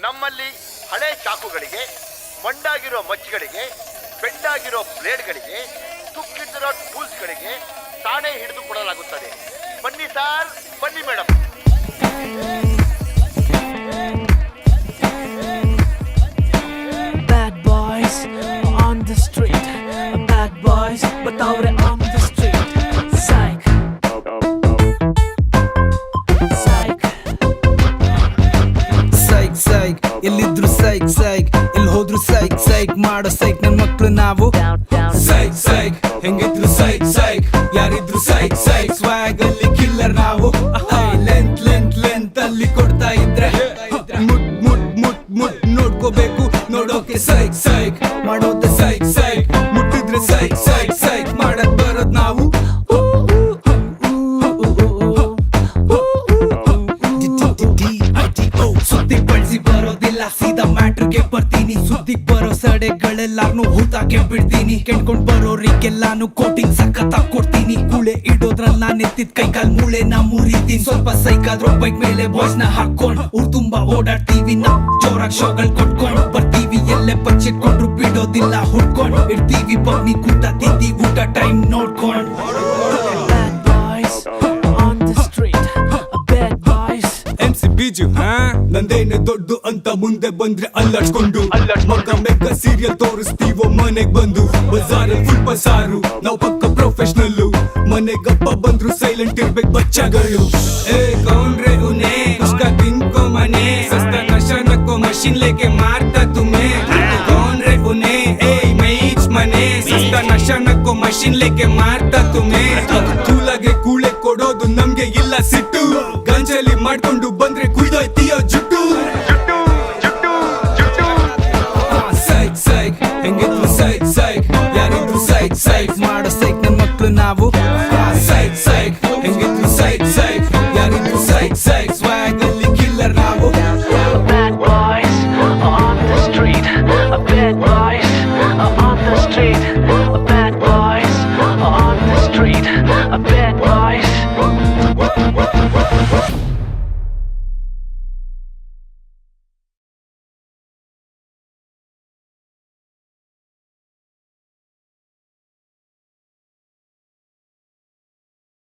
ನಮ್ಮಲ್ಲಿ ಹಳೆ ಚಾಕುಗಳಿಗೆ, ಮಂಡಾಗಿರೋ ಮಚ್ಚಿಗಳಿಗೆ, ಬೆಂಡಾಗಿರೋ ಬ್ಲೇಡ್ಗಳಿಗೆ, ತುಕ್ಕಿಟ್ಟಿರೋ ಟೂಲ್ಸ್ಗಳಿಗೆ ತಾನೇ ಹಿಡಿದು ಕೊಡಲಾಗುತ್ತದೆ. ಬನ್ನಿ ಸರ್, ಬನ್ನಿ madam. Bad boys on the street, bad boys but ಅವ್ರೆ on the street. Psych, psych, psych psych ಎಲ್ಲಿದ್ರು ಸೈಕ್ ಸೈಕ್ ಎಲ್ಲಿ ಹೋದ್ರು ಸೈಕ್ ಸೈಕ್ ಮಾಡೋ ಸೈಕ್ ನನ್ ಮಕ್ಳು ನಾವು. ಸೈಕ್ ಸೈಕ್ ಹೆಂಗಿದ್ರು ಸೈಕ್ ಸೈಕ್ ಯಾರಿದ್ರು ಸೈಕ್ ಸೈಕ್ ಸ್ವ್ಯಾಗ್ ಅಲ್ಲಿ ಕಿಲ್ಲರ್ ನಾವು. ಲೆಂತ್ ಲೆಂತ್ ಲೆಂತ್ ಅಲ್ಲಿ ಕೊಡ್ತಾ ಇದ್ರೆ ಮುಟ್ ಮುಟ್ ಮುಟ್ ಮುಟ್ ನೋಡ್ಕೋಬೇಕು ನೋಡೋಕೆ ಸೈಕ್ ಸೈಕ್ ಮಾಡೋದೆ ಸೈಕ್ ಸೈಕ್ ಮುಟ್ಟಿದ್ರೆ ಸೈಕ್ ಸೈಕ್ ಸೈಕ್ ಮಾಡಕ್ ಬರೋದ್ ನಾವು. ಸುದ್ದಿ ಬಳಸಿ ಬರೋದಿಲ್ಲ ಸೀದಾ ಮ್ಯಾಟ್ರಿಗೆ ಬರ್ತೀನಿ. ಸುದ್ದಿಗ್ ಬರೋ ಸಡೆಗಳೆಲ್ಲಾರ್ನು ಹೂತಾಕೆ ಬಿಡ್ತೀನಿ. ಕೆಣ್ಕೊಂಡ್ ಬರೋರಿಗೆಲ್ಲಾನು ಕೋಟಿಂಗ್ ಸಖತ್ತಾಗ್ ಕೊಡ್ತೀನಿ. ಕೂಳೆ ಇಡೋದ್ರಲ್ಲ ನೆತ್ತಿದ್ ಕೈಕಾಲ್ ಮೂಳೆ ನಾ ಮುರಿತೀನಿ. ಸ್ವಲ್ಪ ಸೈಕಾದ್ರೂ ಬೈಕ್ ಮೇಲೆ ಬಾಯ್ಸ್ ನ ಹಾಕೊಂಡ್ ಊರ್ ತುಂಬಾ ಓಡಾಡ್ತೀವಿ. ನಾವ್ ಜೋರಾಗ್ ಶೋಗಳ್ ಕೊಟ್ಕೊಂಡ್ ಬರ್ತೀವಿ. ಎಲ್ಲೇ ಬಚ್ಚಿಟ್ಕೊಂಡ್ರು ಬಿಡೋದಿಲ್ಲ ಹುಡ್ಕೊಂಡ್ ಇರ್ತೀವಿ. ಬಗ್ನಿ ಕೂಟ ತಿಂದಿ ಊಟ ಟೈಮ್ ನೋಡ್ಕೊಂಡ್. bad boys on the street, bad boys. MC ಬೀಜು ನಂದೇನೆ ದೊಡ್ಡು ಅಂತ ಮುಂದೆ ಬಂದ್ರೆ ಅಲ್ಲಾಡ್ಸ್ಕೊಂಡು ಮಗ ಮೆಗ ಸೀರಿಯಲ್ ತೋರಿಸ್ತೀವೋ ಮನೆಗ್ ಬಂದು. ಬಜಾರ್ ಫುಲ್ ಬಸಾರು ನಾವ್ ಪಕ್ಕ ಪ್ರೊಫೆಷನಲ್ಲು. ಮನೆಗಪ್ಪ ಬಂದ್ರು ಸೈಲೆಂಟ್ ಇರ್ಬೇಕು ಬಚ್ಚಗಳು. ಏ ಕೌನ್ರೆ ಉನೆ ಉಸ್ಕಾ ತಿನ್ಕೋ ಮನೆ ಸಸ್ತಾ ನಶಾ ನಕ್ಕೋ ಮಷಿನ್ ಲೇಕೆ ಮಾರ್ತಾ ತುಮೆ. ಕೌನ್ರೆ ಉನೆ ಏ ಮೈಚ್ ಮನೆ ಸಸ್ತಾ ನಶಾ ನಕ್ಕೋ ಮಷಿನ್ ಲೇಕೆ ಮಾರ್ತಾ ತುಮೆ. ಕೂಲಾಗೆ ಕೂಳೆ ಕೊಡೋದು ನಮ್ಗೆ ಇಲ್ಲ ಸಿಟ್ಟು. ಗಂಜಲಿ ಮಾಡ್ಕೊಂಡು ಬಂದ್ರೆ ಕುಯ್ದೋಯ್ತೀಯೋ ಜುಟ್ಟು. ಸೈಕ್ ಸೈಕ್ ಹೆಂಗಿದ್ರು ಸೈಕ್ ಸೈಕ್ ಯಾರಿದ್ರು ಸೈಕ್ ಸೈಕ್